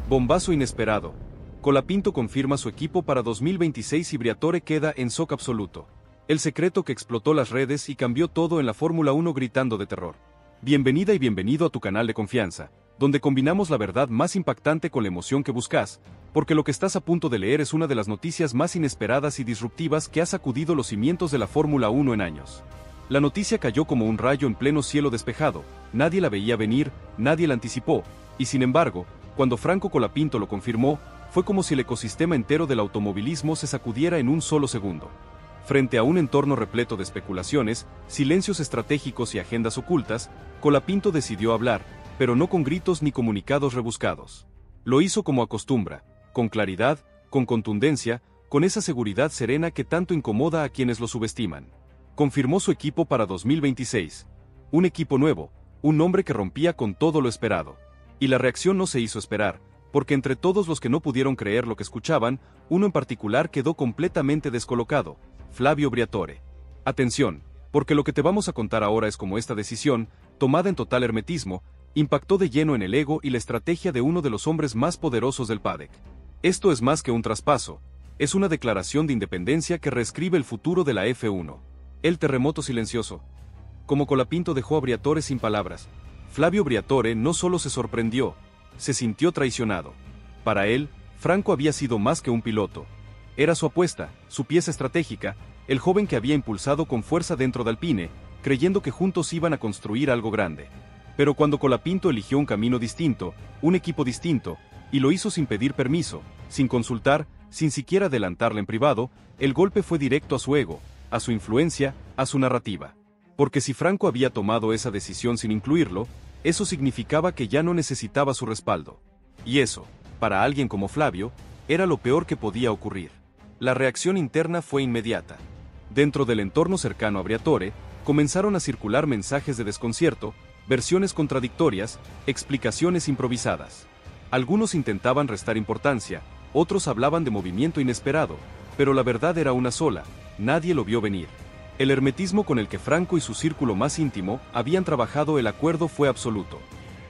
Bombazo inesperado. Colapinto confirma su equipo para 2026 y Briatore queda en shock absoluto. El secreto que explotó las redes y cambió todo en la Fórmula 1 gritando de terror. Bienvenida y bienvenido a tu canal de confianza, donde combinamos la verdad más impactante con la emoción que buscas, porque lo que estás a punto de leer es una de las noticias más inesperadas y disruptivas que ha sacudido los cimientos de la Fórmula 1 en años. La noticia cayó como un rayo en pleno cielo despejado, nadie la veía venir, nadie la anticipó, y sin embargo, cuando Franco Colapinto lo confirmó, fue como si el ecosistema entero del automovilismo se sacudiera en un solo segundo. Frente a un entorno repleto de especulaciones, silencios estratégicos y agendas ocultas, Colapinto decidió hablar, pero no con gritos ni comunicados rebuscados. Lo hizo como acostumbra, con claridad, con contundencia, con esa seguridad serena que tanto incomoda a quienes lo subestiman. Confirmó su equipo para 2026. Un equipo nuevo, un nombre que rompía con todo lo esperado. Y la reacción no se hizo esperar, porque entre todos los que no pudieron creer lo que escuchaban, uno en particular quedó completamente descolocado: Flavio Briatore. Atención, porque lo que te vamos a contar ahora es cómo esta decisión, tomada en total hermetismo, impactó de lleno en el ego y la estrategia de uno de los hombres más poderosos del paddock. Esto es más que un traspaso, es una declaración de independencia que reescribe el futuro de la F1. El terremoto silencioso. Como Colapinto dejó a Briatore sin palabras, Flavio Briatore no solo se sorprendió, se sintió traicionado. Para él, Franco había sido más que un piloto. Era su apuesta, su pieza estratégica, el joven que había impulsado con fuerza dentro de Alpine, creyendo que juntos iban a construir algo grande. Pero cuando Colapinto eligió un camino distinto, un equipo distinto, y lo hizo sin pedir permiso, sin consultar, sin siquiera adelantarle en privado, el golpe fue directo a su ego, a su influencia, a su narrativa. Porque si Franco había tomado esa decisión sin incluirlo, eso significaba que ya no necesitaba su respaldo. Y eso, para alguien como Flavio, era lo peor que podía ocurrir. La reacción interna fue inmediata. Dentro del entorno cercano a Briatore, comenzaron a circular mensajes de desconcierto, versiones contradictorias, explicaciones improvisadas. Algunos intentaban restar importancia, otros hablaban de movimiento inesperado, pero la verdad era una sola: nadie lo vio venir. El hermetismo con el que Franco y su círculo más íntimo habían trabajado el acuerdo fue absoluto.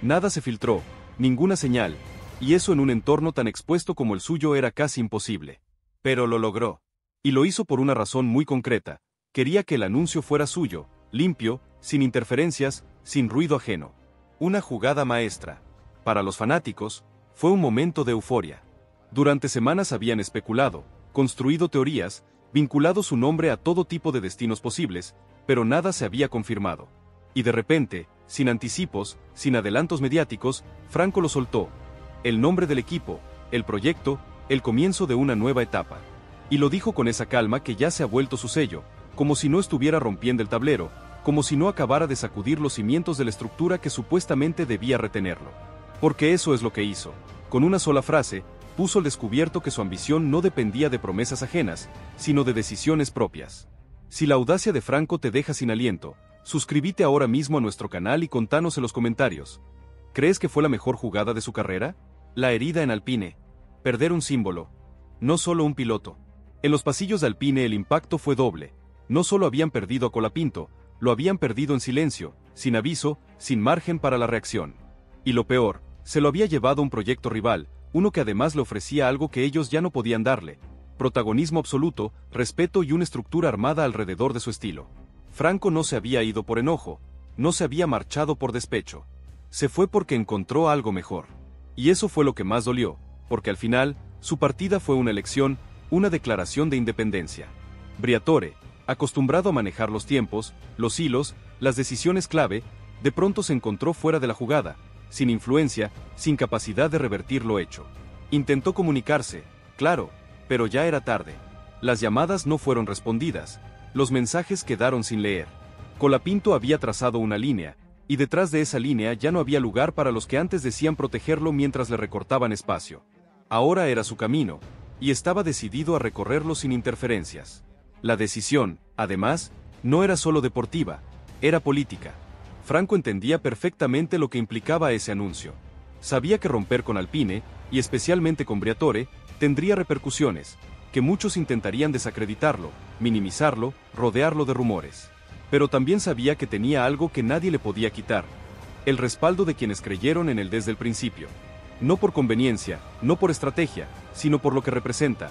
Nada se filtró, ninguna señal, y eso en un entorno tan expuesto como el suyo era casi imposible. Pero lo logró. Y lo hizo por una razón muy concreta: quería que el anuncio fuera suyo, limpio, sin interferencias, sin ruido ajeno. Una jugada maestra. Para los fanáticos, fue un momento de euforia. Durante semanas habían especulado, construido teorías, vinculado su nombre a todo tipo de destinos posibles, pero nada se había confirmado. Y de repente, sin anticipos, sin adelantos mediáticos, Franco lo soltó. El nombre del equipo, el proyecto, el comienzo de una nueva etapa. Y lo dijo con esa calma que ya se ha vuelto su sello, como si no estuviera rompiendo el tablero, como si no acabara de sacudir los cimientos de la estructura que supuestamente debía retenerlo. Porque eso es lo que hizo. Con una sola frase, puso al descubierto que su ambición no dependía de promesas ajenas, sino de decisiones propias. Si la audacia de Franco te deja sin aliento, suscríbete ahora mismo a nuestro canal y contanos en los comentarios. ¿Crees que fue la mejor jugada de su carrera? La herida en Alpine. Perder un símbolo. No solo un piloto. En los pasillos de Alpine el impacto fue doble. No solo habían perdido a Colapinto, lo habían perdido en silencio, sin aviso, sin margen para la reacción. Y lo peor, se lo había llevado un proyecto rival, uno que además le ofrecía algo que ellos ya no podían darle: protagonismo absoluto, respeto y una estructura armada alrededor de su estilo. Franco no se había ido por enojo, no se había marchado por despecho. Se fue porque encontró algo mejor. Y eso fue lo que más dolió, porque al final, su partida fue una elección, una declaración de independencia. Briatore, acostumbrado a manejar los tiempos, los hilos, las decisiones clave, de pronto se encontró fuera de la jugada, sin influencia, sin capacidad de revertir lo hecho. Intentó comunicarse, claro, pero ya era tarde. Las llamadas no fueron respondidas, los mensajes quedaron sin leer. Colapinto había trazado una línea, y detrás de esa línea ya no había lugar para los que antes decían protegerlo mientras le recortaban espacio. Ahora era su camino, y estaba decidido a recorrerlo sin interferencias. La decisión, además, no era solo deportiva, era política. Franco entendía perfectamente lo que implicaba ese anuncio. Sabía que romper con Alpine, y especialmente con Briatore, tendría repercusiones, que muchos intentarían desacreditarlo, minimizarlo, rodearlo de rumores. Pero también sabía que tenía algo que nadie le podía quitar: el respaldo de quienes creyeron en él desde el principio. No por conveniencia, no por estrategia, sino por lo que representa.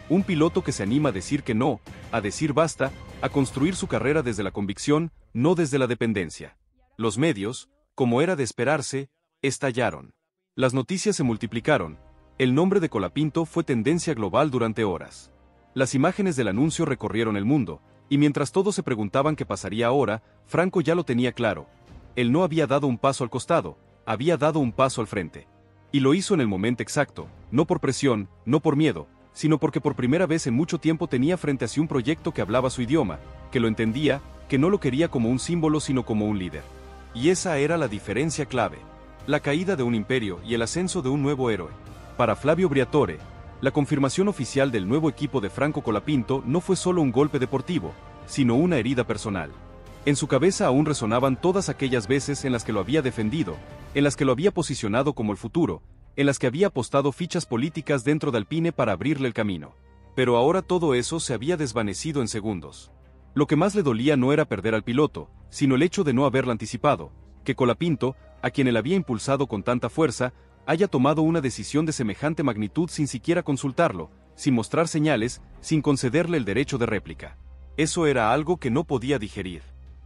Un piloto que se anima a decir que no, a decir basta, a construir su carrera desde la convicción, no desde la dependencia. Los medios, como era de esperarse, estallaron. Las noticias se multiplicaron. El nombre de Colapinto fue tendencia global durante horas. Las imágenes del anuncio recorrieron el mundo, y mientras todos se preguntaban qué pasaría ahora, Franco ya lo tenía claro. Él no había dado un paso al costado, había dado un paso al frente. Y lo hizo en el momento exacto, no por presión, no por miedo, sino porque por primera vez en mucho tiempo tenía frente a sí un proyecto que hablaba su idioma, que lo entendía, que no lo quería como un símbolo sino como un líder. Y esa era la diferencia clave. La caída de un imperio y el ascenso de un nuevo héroe. Para Flavio Briatore, la confirmación oficial del nuevo equipo de Franco Colapinto no fue solo un golpe deportivo, sino una herida personal. En su cabeza aún resonaban todas aquellas veces en las que lo había defendido, en las que lo había posicionado como el futuro, en las que había apostado fichas políticas dentro de Alpine para abrirle el camino. Pero ahora todo eso se había desvanecido en segundos. Lo que más le dolía no era perder al piloto, sino el hecho de no haberla anticipado, que Colapinto, a quien él había impulsado con tanta fuerza, haya tomado una decisión de semejante magnitud sin siquiera consultarlo, sin mostrar señales, sin concederle el derecho de réplica. Eso era algo que no podía digerir.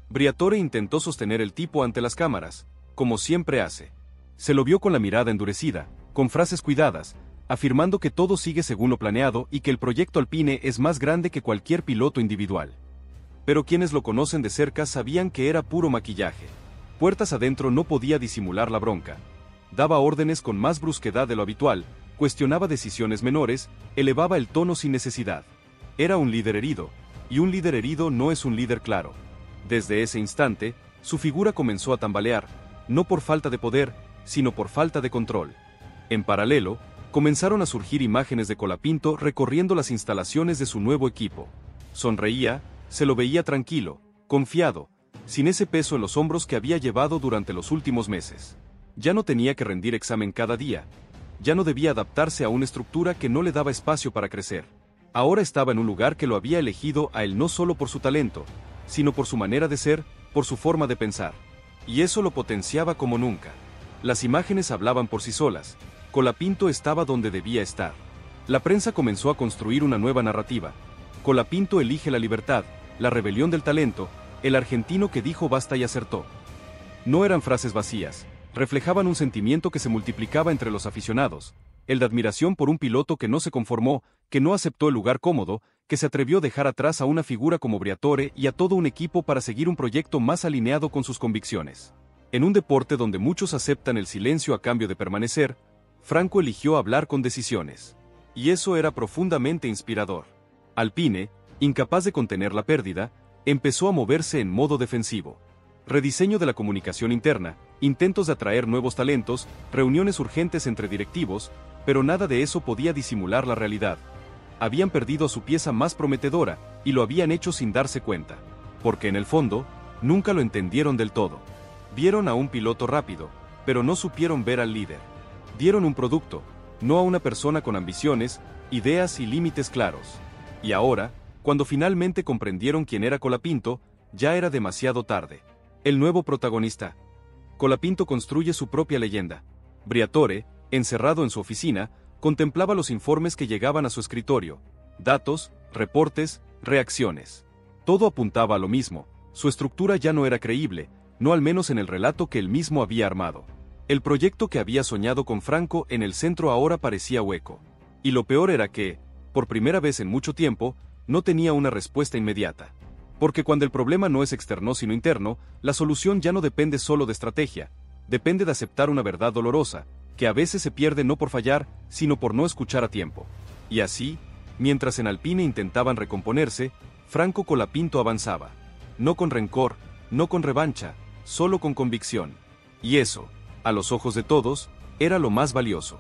Briatore intentó sostener el tipo ante las cámaras, como siempre hace. Se lo vio con la mirada endurecida, con frases cuidadas, afirmando que todo sigue según lo planeado y que el proyecto Alpine es más grande que cualquier piloto individual. Pero quienes lo conocen de cerca sabían que era puro maquillaje. Puertas adentro no podía disimular la bronca. Daba órdenes con más brusquedad de lo habitual, cuestionaba decisiones menores, elevaba el tono sin necesidad. Era un líder herido, y un líder herido no es un líder claro. Desde ese instante, su figura comenzó a tambalear, no por falta de poder, sino por falta de control. En paralelo, comenzaron a surgir imágenes de Colapinto recorriendo las instalaciones de su nuevo equipo. Sonreía, se lo veía tranquilo, confiado, sin ese peso en los hombros que había llevado durante los últimos meses. Ya no tenía que rendir examen cada día. Ya no debía adaptarse a una estructura que no le daba espacio para crecer. Ahora estaba en un lugar que lo había elegido a él no solo por su talento, sino por su manera de ser, por su forma de pensar. Y eso lo potenciaba como nunca. Las imágenes hablaban por sí solas. Colapinto estaba donde debía estar. La prensa comenzó a construir una nueva narrativa. Colapinto elige la libertad, la rebelión del talento, el argentino que dijo basta y acertó. No eran frases vacías, reflejaban un sentimiento que se multiplicaba entre los aficionados, el de admiración por un piloto que no se conformó, que no aceptó el lugar cómodo, que se atrevió a dejar atrás a una figura como Briatore y a todo un equipo para seguir un proyecto más alineado con sus convicciones. En un deporte donde muchos aceptan el silencio a cambio de permanecer, Franco eligió hablar con decisiones. Y eso era profundamente inspirador. Alpine, incapaz de contener la pérdida, empezó a moverse en modo defensivo. Rediseño de la comunicación interna, intentos de atraer nuevos talentos, reuniones urgentes entre directivos, pero nada de eso podía disimular la realidad. Habían perdido a su pieza más prometedora, y lo habían hecho sin darse cuenta. Porque en el fondo, nunca lo entendieron del todo. Vieron a un piloto rápido, pero no supieron ver al líder. Dieron un producto, no a una persona con ambiciones, ideas y límites claros. Y ahora, cuando finalmente comprendieron quién era Colapinto, ya era demasiado tarde. El nuevo protagonista. Colapinto construye su propia leyenda. Briatore, encerrado en su oficina, contemplaba los informes que llegaban a su escritorio. Datos, reportes, reacciones. Todo apuntaba a lo mismo. Su estructura ya no era creíble, no al menos en el relato que él mismo había armado. El proyecto que había soñado con Franco en el centro ahora parecía hueco. Y lo peor era que, por primera vez en mucho tiempo, no tenía una respuesta inmediata. Porque cuando el problema no es externo sino interno, la solución ya no depende solo de estrategia, depende de aceptar una verdad dolorosa, que a veces se pierde no por fallar, sino por no escuchar a tiempo. Y así, mientras en Alpine intentaban recomponerse, Franco Colapinto avanzaba. No con rencor, no con revancha, solo con convicción. Y eso, a los ojos de todos, era lo más valioso.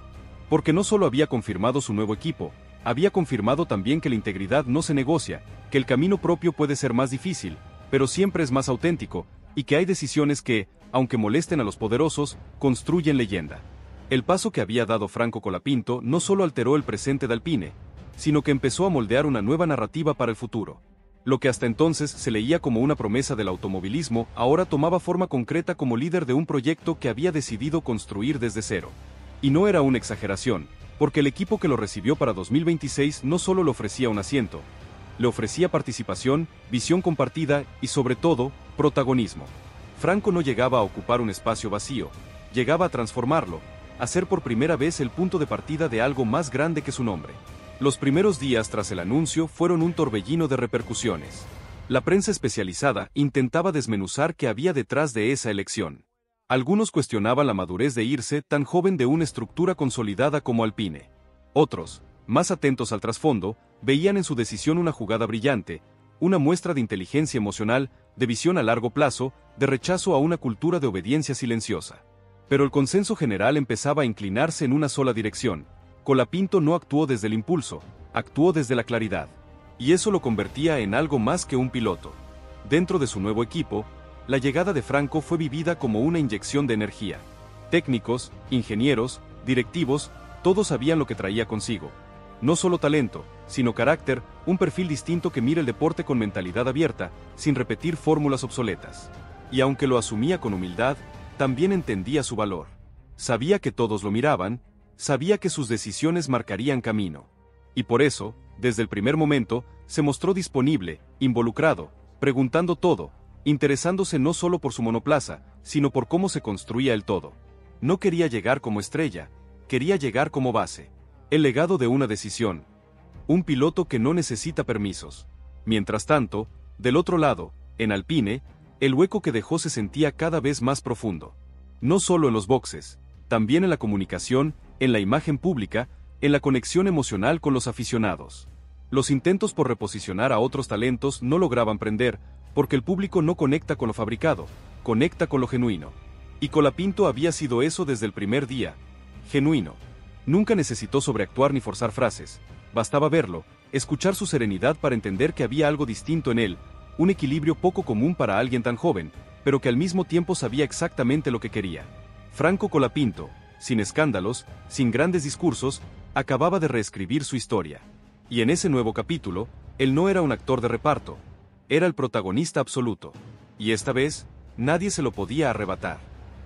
Porque no solo había confirmado su nuevo equipo, había confirmado también que la integridad no se negocia, que el camino propio puede ser más difícil, pero siempre es más auténtico, y que hay decisiones que, aunque molesten a los poderosos, construyen leyenda. El paso que había dado Franco Colapinto no solo alteró el presente de Alpine, sino que empezó a moldear una nueva narrativa para el futuro. Lo que hasta entonces se leía como una promesa del automovilismo, ahora tomaba forma concreta como líder de un proyecto que había decidido construir desde cero. Y no era una exageración, porque el equipo que lo recibió para 2026 no solo le ofrecía un asiento, le ofrecía participación, visión compartida y sobre todo, protagonismo. Franco no llegaba a ocupar un espacio vacío, llegaba a transformarlo, a ser por primera vez el punto de partida de algo más grande que su nombre. Los primeros días tras el anuncio fueron un torbellino de repercusiones. La prensa especializada intentaba desmenuzar qué había detrás de esa elección. Algunos cuestionaban la madurez de irse tan joven de una estructura consolidada como Alpine. Otros, más atentos al trasfondo, veían en su decisión una jugada brillante, una muestra de inteligencia emocional, de visión a largo plazo, de rechazo a una cultura de obediencia silenciosa. Pero el consenso general empezaba a inclinarse en una sola dirección. Colapinto no actuó desde el impulso, actuó desde la claridad. Y eso lo convertía en algo más que un piloto. Dentro de su nuevo equipo, la llegada de Franco fue vivida como una inyección de energía. Técnicos, ingenieros, directivos, todos sabían lo que traía consigo. No solo talento, sino carácter, un perfil distinto que mira el deporte con mentalidad abierta, sin repetir fórmulas obsoletas. Y aunque lo asumía con humildad, también entendía su valor. Sabía que todos lo miraban, sabía que sus decisiones marcarían camino. Y por eso, desde el primer momento, se mostró disponible, involucrado, preguntando todo, interesándose no solo por su monoplaza, sino por cómo se construía el todo. No quería llegar como estrella, quería llegar como base. El legado de una decisión. Un piloto que no necesita permisos. Mientras tanto, del otro lado, en Alpine, el hueco que dejó se sentía cada vez más profundo. No solo en los boxes, también en la comunicación, en la imagen pública, en la conexión emocional con los aficionados. Los intentos por reposicionar a otros talentos no lograban prender, porque el público no conecta con lo fabricado, conecta con lo genuino. Y Colapinto había sido eso desde el primer día. Genuino. Nunca necesitó sobreactuar ni forzar frases. Bastaba verlo, escuchar su serenidad para entender que había algo distinto en él, un equilibrio poco común para alguien tan joven, pero que al mismo tiempo sabía exactamente lo que quería. Franco Colapinto, sin escándalos, sin grandes discursos, acababa de reescribir su historia. Y en ese nuevo capítulo, él no era un actor de reparto, era el protagonista absoluto. Y esta vez, nadie se lo podía arrebatar.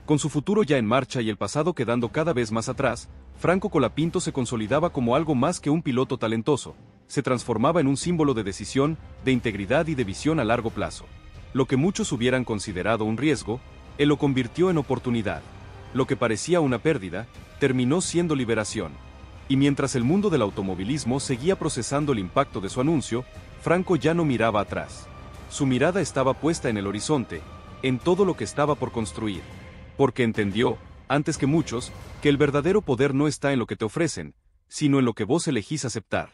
Con su futuro ya en marcha y el pasado quedando cada vez más atrás, Franco Colapinto se consolidaba como algo más que un piloto talentoso, se transformaba en un símbolo de decisión, de integridad y de visión a largo plazo. Lo que muchos hubieran considerado un riesgo, él lo convirtió en oportunidad. Lo que parecía una pérdida, terminó siendo liberación. Y mientras el mundo del automovilismo seguía procesando el impacto de su anuncio, Franco ya no miraba atrás. Su mirada estaba puesta en el horizonte, en todo lo que estaba por construir. Porque entendió, antes que muchos, que el verdadero poder no está en lo que te ofrecen, sino en lo que vos elegís aceptar.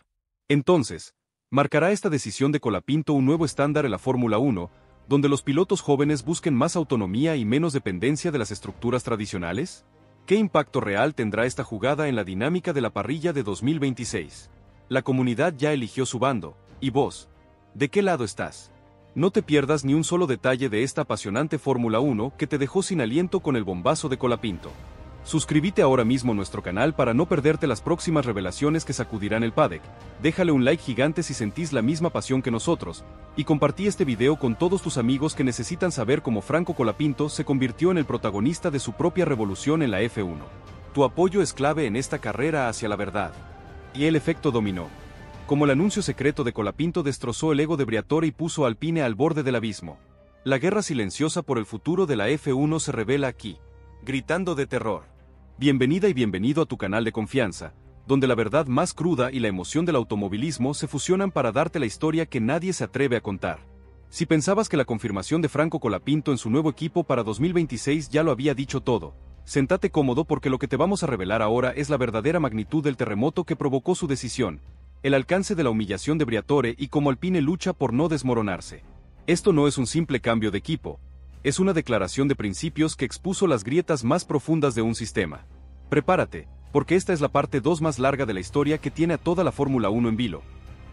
Entonces, ¿marcará esta decisión de Colapinto un nuevo estándar en la Fórmula 1, donde los pilotos jóvenes busquen más autonomía y menos dependencia de las estructuras tradicionales? ¿Qué impacto real tendrá esta jugada en la dinámica de la parrilla de 2026? La comunidad ya eligió su bando, ¿y vos? ¿De qué lado estás? No te pierdas ni un solo detalle de esta apasionante Fórmula 1 que te dejó sin aliento con el bombazo de Colapinto. Suscríbete ahora mismo a nuestro canal para no perderte las próximas revelaciones que sacudirán el paddock. Déjale un like gigante si sentís la misma pasión que nosotros, y compartí este video con todos tus amigos que necesitan saber cómo Franco Colapinto se convirtió en el protagonista de su propia revolución en la F1. Tu apoyo es clave en esta carrera hacia la verdad. Y el efecto dominó. Como el anuncio secreto de Colapinto destrozó el ego de Briatore y puso a Alpine al borde del abismo. La guerra silenciosa por el futuro de la F1 se revela aquí, gritando de terror. Bienvenida y bienvenido a tu canal de confianza, donde la verdad más cruda y la emoción del automovilismo se fusionan para darte la historia que nadie se atreve a contar. Si pensabas que la confirmación de Franco Colapinto en su nuevo equipo para 2026 ya lo había dicho todo, sentate cómodo porque lo que te vamos a revelar ahora es la verdadera magnitud del terremoto que provocó su decisión, el alcance de la humillación de Briatore y cómo Alpine lucha por no desmoronarse. Esto no es un simple cambio de equipo, es una declaración de principios que expuso las grietas más profundas de un sistema. Prepárate, porque esta es la parte 2 más larga de la historia que tiene a toda la Fórmula 1 en vilo.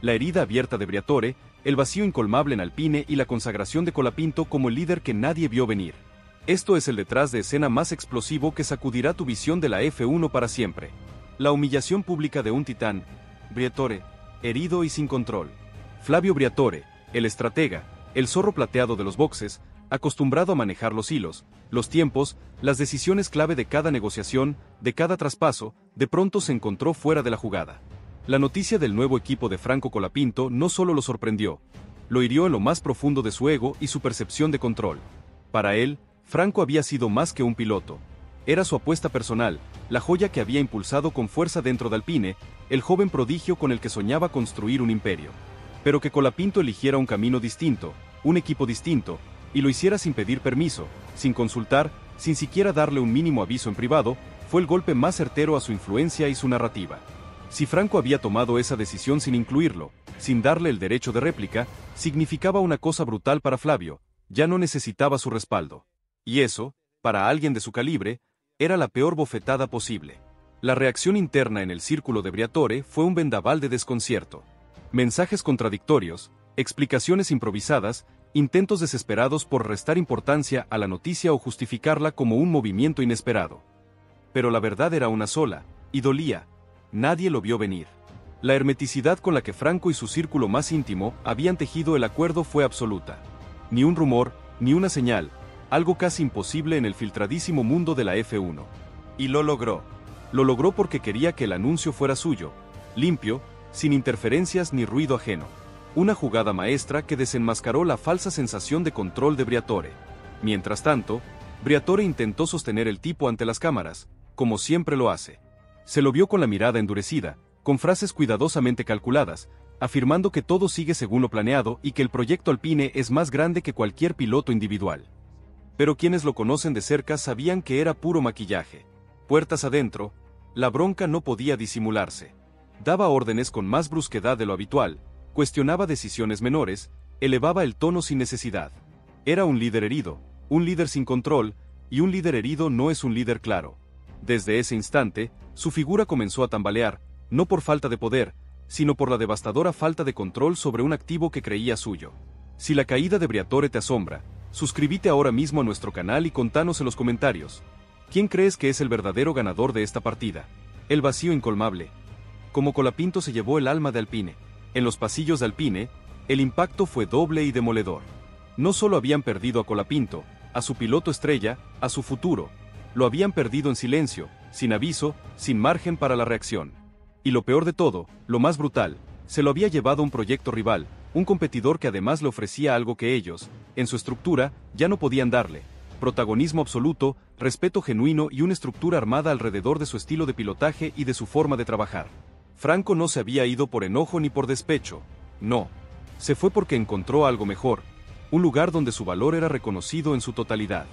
La herida abierta de Briatore, el vacío incolmable en Alpine y la consagración de Colapinto como el líder que nadie vio venir. Esto es el detrás de escena más explosivo que sacudirá tu visión de la F1 para siempre. La humillación pública de un titán, Briatore, herido y sin control. Flavio Briatore, el estratega, el zorro plateado de los boxes, Acostumbrado a manejar los hilos, los tiempos, las decisiones clave de cada negociación, de cada traspaso, de pronto se encontró fuera de la jugada. La noticia del nuevo equipo de Franco Colapinto no solo lo sorprendió, lo hirió en lo más profundo de su ego y su percepción de control. Para él, Franco había sido más que un piloto. Era su apuesta personal, la joya que había impulsado con fuerza dentro de Alpine, el joven prodigio con el que soñaba construir un imperio. Pero que Colapinto eligiera un camino distinto, un equipo distinto, y lo hiciera sin pedir permiso, sin consultar, sin siquiera darle un mínimo aviso en privado, fue el golpe más certero a su influencia y su narrativa. Si Franco había tomado esa decisión sin incluirlo, sin darle el derecho de réplica, significaba una cosa brutal para Flavio: ya no necesitaba su respaldo. Y eso, para alguien de su calibre, era la peor bofetada posible. La reacción interna en el círculo de Briatore fue un vendaval de desconcierto. Mensajes contradictorios, explicaciones improvisadas, intentos desesperados por restar importancia a la noticia o justificarla como un movimiento inesperado. Pero la verdad era una sola, y dolía. Nadie lo vio venir. La hermeticidad con la que Franco y su círculo más íntimo habían tejido el acuerdo fue absoluta. Ni un rumor, ni una señal, algo casi imposible en el filtradísimo mundo de la F1. Y lo logró. Lo logró porque quería que el anuncio fuera suyo, limpio, sin interferencias ni ruido ajeno. Una jugada maestra que desenmascaró la falsa sensación de control de Briatore. Mientras tanto, Briatore intentó sostener el tipo ante las cámaras, como siempre lo hace. Se lo vio con la mirada endurecida, con frases cuidadosamente calculadas, afirmando que todo sigue según lo planeado y que el proyecto Alpine es más grande que cualquier piloto individual. Pero quienes lo conocen de cerca sabían que era puro maquillaje. Puertas adentro, la bronca no podía disimularse. Daba órdenes con más brusquedad de lo habitual, cuestionaba decisiones menores, elevaba el tono sin necesidad. Era un líder herido, un líder sin control, y un líder herido no es un líder claro. Desde ese instante, su figura comenzó a tambalear, no por falta de poder, sino por la devastadora falta de control sobre un activo que creía suyo. Si la caída de Briatore te asombra, suscríbete ahora mismo a nuestro canal y contanos en los comentarios. ¿Quién crees que es el verdadero ganador de esta partida? El vacío incolmable. Como Colapinto se llevó el alma de Alpine. En los pasillos de Alpine, el impacto fue doble y demoledor. No solo habían perdido a Colapinto, a su piloto estrella, a su futuro. Lo habían perdido en silencio, sin aviso, sin margen para la reacción. Y lo peor de todo, lo más brutal, se lo había llevado un proyecto rival, un competidor que además le ofrecía algo que ellos, en su estructura, ya no podían darle: protagonismo absoluto, respeto genuino y una estructura armada alrededor de su estilo de pilotaje y de su forma de trabajar. Franco no se había ido por enojo ni por despecho, no. Se fue porque encontró algo mejor, un lugar donde su valor era reconocido en su totalidad.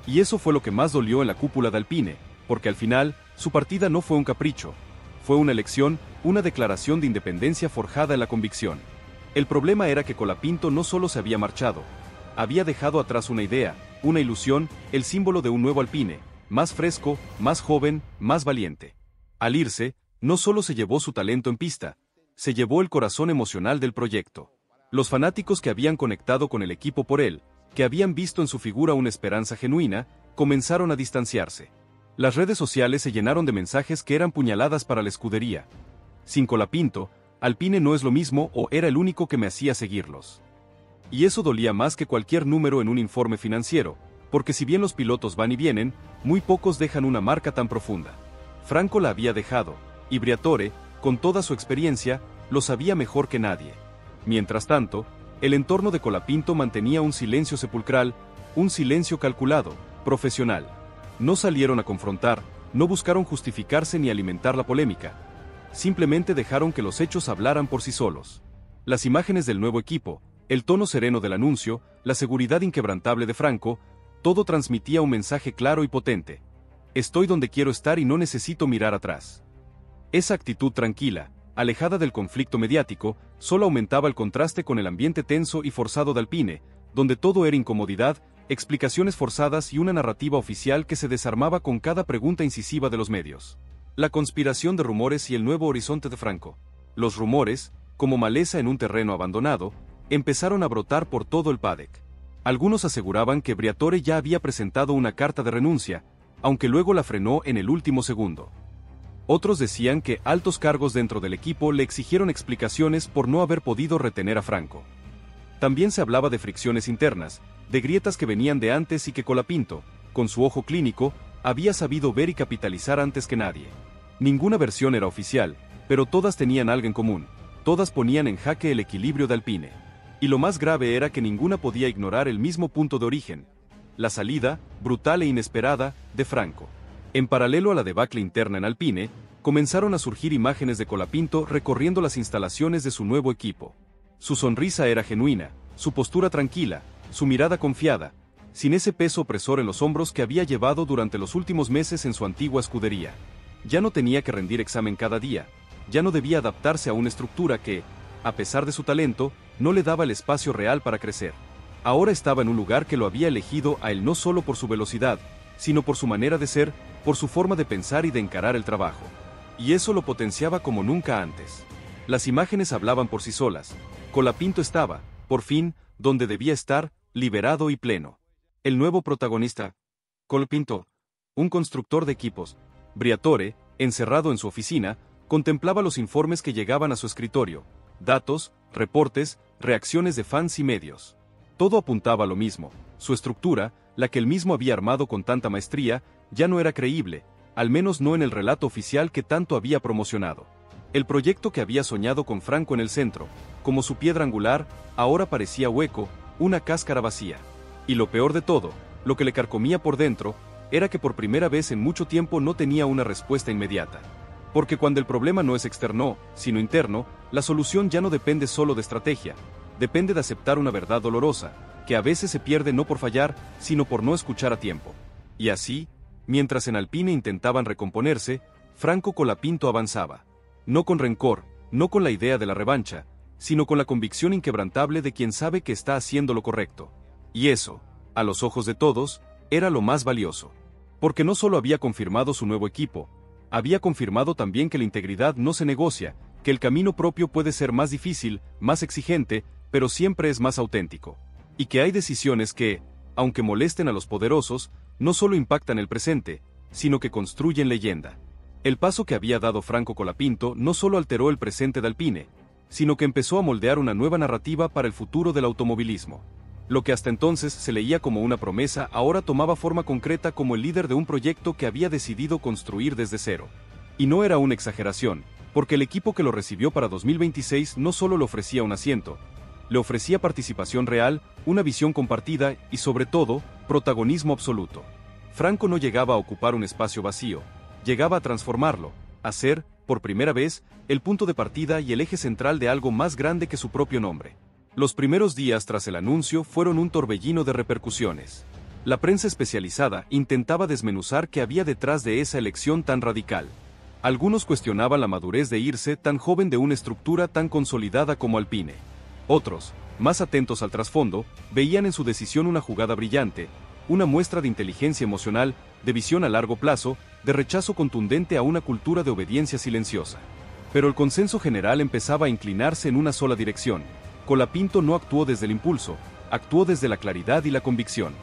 Y eso fue lo que más dolió en la cúpula de Alpine, porque al final, su partida no fue un capricho. Fue una elección, una declaración de independencia forjada en la convicción. El problema era que Colapinto no solo se había marchado, había dejado atrás una idea, una ilusión, el símbolo de un nuevo Alpine, más fresco, más joven, más valiente. Al irse, no solo se llevó su talento en pista, se llevó el corazón emocional del proyecto. Los fanáticos que habían conectado con el equipo por él, que habían visto en su figura una esperanza genuina, comenzaron a distanciarse. Las redes sociales se llenaron de mensajes que eran puñaladas para la escudería. Sin Colapinto, Alpine no es lo mismo, o era el único que me hacía seguirlos. Y eso dolía más que cualquier número en un informe financiero, porque si bien los pilotos van y vienen, muy pocos dejan una marca tan profunda. Franco la había dejado, y Briatore, con toda su experiencia, lo sabía mejor que nadie. Mientras tanto, el entorno de Colapinto mantenía un silencio sepulcral, un silencio calculado, profesional. No salieron a confrontar, no buscaron justificarse ni alimentar la polémica. Simplemente dejaron que los hechos hablaran por sí solos. Las imágenes del nuevo equipo, el tono sereno del anuncio, la seguridad inquebrantable de Franco, todo transmitía un mensaje claro y potente. Estoy donde quiero estar y no necesito mirar atrás. Esa actitud tranquila, alejada del conflicto mediático, solo aumentaba el contraste con el ambiente tenso y forzado de Alpine, donde todo era incomodidad, explicaciones forzadas y una narrativa oficial que se desarmaba con cada pregunta incisiva de los medios. La conspiración de rumores y el nuevo horizonte de Franco. Los rumores, como maleza en un terreno abandonado, empezaron a brotar por todo el paddock. Algunos aseguraban que Briatore ya había presentado una carta de renuncia, aunque luego la frenó en el último segundo. Otros decían que altos cargos dentro del equipo le exigieron explicaciones por no haber podido retener a Franco. También se hablaba de fricciones internas, de grietas que venían de antes y que Colapinto, con su ojo clínico, había sabido ver y capitalizar antes que nadie. Ninguna versión era oficial, pero todas tenían algo en común, todas ponían en jaque el equilibrio de Alpine. Y lo más grave era que ninguna podía ignorar el mismo punto de origen: la salida, brutal e inesperada, de Franco. En paralelo a la debacle interna en Alpine, comenzaron a surgir imágenes de Colapinto recorriendo las instalaciones de su nuevo equipo. Su sonrisa era genuina, su postura tranquila, su mirada confiada, sin ese peso opresor en los hombros que había llevado durante los últimos meses en su antigua escudería. Ya no tenía que rendir examen cada día, ya no debía adaptarse a una estructura que, a pesar de su talento, no le daba el espacio real para crecer. Ahora estaba en un lugar que lo había elegido a él no solo por su velocidad, sino por su manera de ser, por su forma de pensar y de encarar el trabajo. Y eso lo potenciaba como nunca antes. Las imágenes hablaban por sí solas. Colapinto estaba, por fin, donde debía estar, liberado y pleno. El nuevo protagonista. Colapinto, un constructor de equipos. Briatore, encerrado en su oficina, contemplaba los informes que llegaban a su escritorio. Datos, reportes, reacciones de fans y medios. Todo apuntaba a lo mismo. Su estructura, la que él mismo había armado con tanta maestría, ya no era creíble, al menos no en el relato oficial que tanto había promocionado. El proyecto que había soñado con Franco en el centro, como su piedra angular, ahora parecía hueco, una cáscara vacía. Y lo peor de todo, lo que le carcomía por dentro, era que por primera vez en mucho tiempo no tenía una respuesta inmediata. Porque cuando el problema no es externo, sino interno, la solución ya no depende solo de estrategia, depende de aceptar una verdad dolorosa, que a veces se pierde no por fallar, sino por no escuchar a tiempo. Y así, mientras en Alpine intentaban recomponerse, Franco Colapinto avanzaba. No con rencor, no con la idea de la revancha, sino con la convicción inquebrantable de quien sabe que está haciendo lo correcto. Y eso, a los ojos de todos, era lo más valioso. Porque no solo había confirmado su nuevo equipo, había confirmado también que la integridad no se negocia, que el camino propio puede ser más difícil, más exigente, pero siempre es más auténtico. Y que hay decisiones que, aunque molesten a los poderosos, no solo impactan el presente, sino que construyen leyenda. El paso que había dado Franco Colapinto no solo alteró el presente de Alpine, sino que empezó a moldear una nueva narrativa para el futuro del automovilismo. Lo que hasta entonces se leía como una promesa ahora tomaba forma concreta como el líder de un proyecto que había decidido construir desde cero. Y no era una exageración, porque el equipo que lo recibió para 2026 no solo le ofrecía un asiento, le ofrecía participación real, una visión compartida y, sobre todo, protagonismo absoluto. Franco no llegaba a ocupar un espacio vacío, llegaba a transformarlo, a ser, por primera vez, el punto de partida y el eje central de algo más grande que su propio nombre. Los primeros días tras el anuncio fueron un torbellino de repercusiones. La prensa especializada intentaba desmenuzar qué había detrás de esa elección tan radical. Algunos cuestionaban la madurez de irse tan joven de una estructura tan consolidada como Alpine. Otros, más atentos al trasfondo, veían en su decisión una jugada brillante, una muestra de inteligencia emocional, de visión a largo plazo, de rechazo contundente a una cultura de obediencia silenciosa. Pero el consenso general empezaba a inclinarse en una sola dirección. Colapinto no actuó desde el impulso, actuó desde la claridad y la convicción.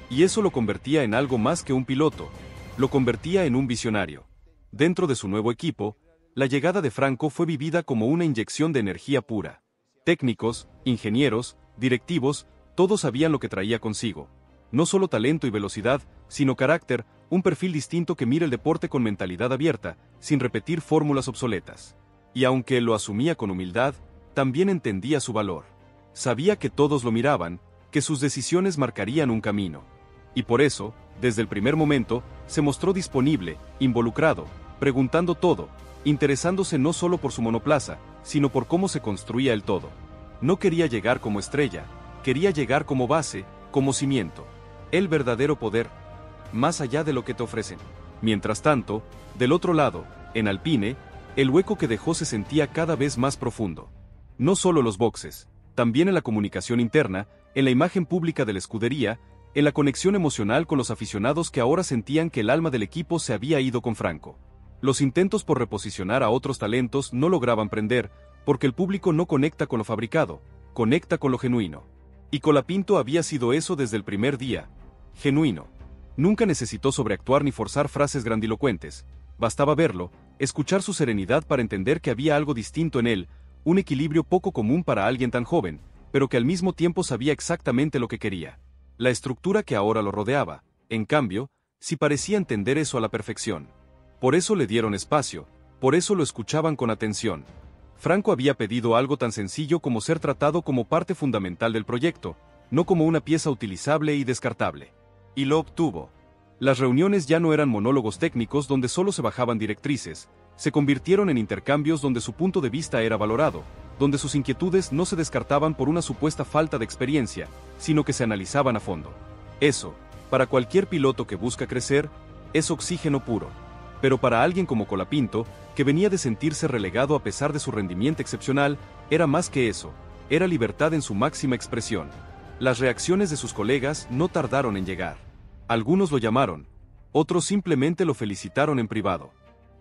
Y eso lo convertía en algo más que un piloto, lo convertía en un visionario. Dentro de su nuevo equipo, la llegada de Franco fue vivida como una inyección de energía pura. Técnicos, ingenieros, directivos, todos sabían lo que traía consigo. No solo talento y velocidad, sino carácter, un perfil distinto que mira el deporte con mentalidad abierta, sin repetir fórmulas obsoletas. Y aunque lo asumía con humildad, también entendía su valor. Sabía que todos lo miraban, que sus decisiones marcarían un camino. Y por eso, desde el primer momento, se mostró disponible, involucrado, preguntando todo, interesándose no solo por su monoplaza, sino por cómo se construía el todo. No quería llegar como estrella, quería llegar como base, como cimiento. El verdadero poder, más allá de lo que te ofrecen. Mientras tanto, del otro lado, en Alpine, el hueco que dejó se sentía cada vez más profundo. No solo en los boxes, también en la comunicación interna, en la imagen pública de la escudería, en la conexión emocional con los aficionados que ahora sentían que el alma del equipo se había ido con Franco. Los intentos por reposicionar a otros talentos no lograban prender, porque el público no conecta con lo fabricado, conecta con lo genuino. Y Colapinto había sido eso desde el primer día. Genuino. Nunca necesitó sobreactuar ni forzar frases grandilocuentes. Bastaba verlo, escuchar su serenidad para entender que había algo distinto en él, un equilibrio poco común para alguien tan joven, pero que al mismo tiempo sabía exactamente lo que quería. La estructura que ahora lo rodeaba, en cambio, sí parecía entender eso a la perfección. Por eso le dieron espacio, por eso lo escuchaban con atención. Franco había pedido algo tan sencillo como ser tratado como parte fundamental del proyecto, no como una pieza utilizable y descartable. Y lo obtuvo. Las reuniones ya no eran monólogos técnicos donde solo se bajaban directrices, se convirtieron en intercambios donde su punto de vista era valorado, donde sus inquietudes no se descartaban por una supuesta falta de experiencia, sino que se analizaban a fondo. Eso, para cualquier piloto que busca crecer, es oxígeno puro. Pero para alguien como Colapinto, que venía de sentirse relegado a pesar de su rendimiento excepcional, era más que eso, era libertad en su máxima expresión. Las reacciones de sus colegas no tardaron en llegar. Algunos lo llamaron, otros simplemente lo felicitaron en privado.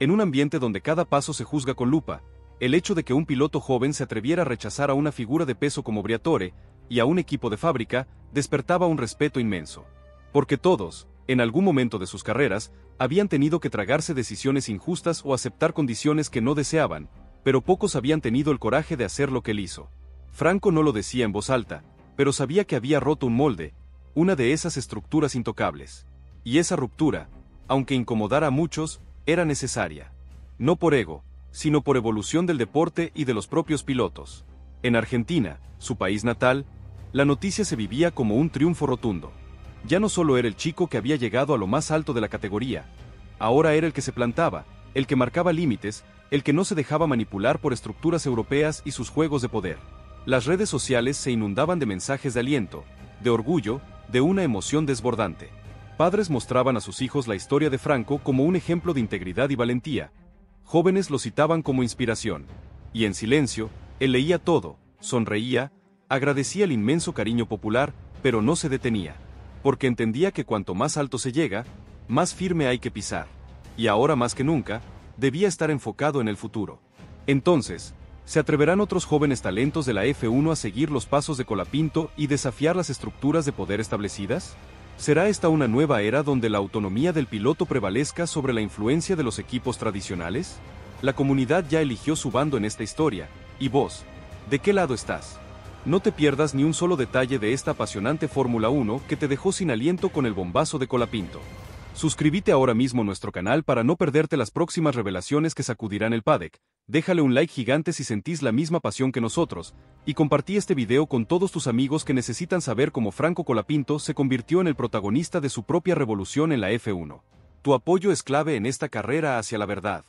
En un ambiente donde cada paso se juzga con lupa, el hecho de que un piloto joven se atreviera a rechazar a una figura de peso como Briatore y a un equipo de fábrica despertaba un respeto inmenso. Porque todos, en algún momento de sus carreras, habían tenido que tragarse decisiones injustas o aceptar condiciones que no deseaban, pero pocos habían tenido el coraje de hacer lo que él hizo. Franco no lo decía en voz alta, pero sabía que había roto un molde, una de esas estructuras intocables. Y esa ruptura, aunque incomodara a muchos, era necesaria. No por ego, sino por evolución del deporte y de los propios pilotos. En Argentina, su país natal, la noticia se vivía como un triunfo rotundo. Ya no solo era el chico que había llegado a lo más alto de la categoría, ahora era el que se plantaba, el que marcaba límites, el que no se dejaba manipular por estructuras europeas y sus juegos de poder. Las redes sociales se inundaban de mensajes de aliento, de orgullo, de una emoción desbordante. Padres mostraban a sus hijos la historia de Franco como un ejemplo de integridad y valentía. Jóvenes lo citaban como inspiración. Y en silencio, él leía todo, sonreía, agradecía el inmenso cariño popular, pero no se detenía. Porque entendía que cuanto más alto se llega, más firme hay que pisar. Y ahora más que nunca, debía estar enfocado en el futuro. Entonces, ¿se atreverán otros jóvenes talentos de la F1 a seguir los pasos de Colapinto y desafiar las estructuras de poder establecidas? ¿Será esta una nueva era donde la autonomía del piloto prevalezca sobre la influencia de los equipos tradicionales? La comunidad ya eligió su bando en esta historia, y vos, ¿de qué lado estás? No te pierdas ni un solo detalle de esta apasionante Fórmula 1 que te dejó sin aliento con el bombazo de Colapinto. Suscríbete ahora mismo a nuestro canal para no perderte las próximas revelaciones que sacudirán el paddock. Déjale un like gigante si sentís la misma pasión que nosotros, y compartí este video con todos tus amigos que necesitan saber cómo Franco Colapinto se convirtió en el protagonista de su propia revolución en la F1. Tu apoyo es clave en esta carrera hacia la verdad.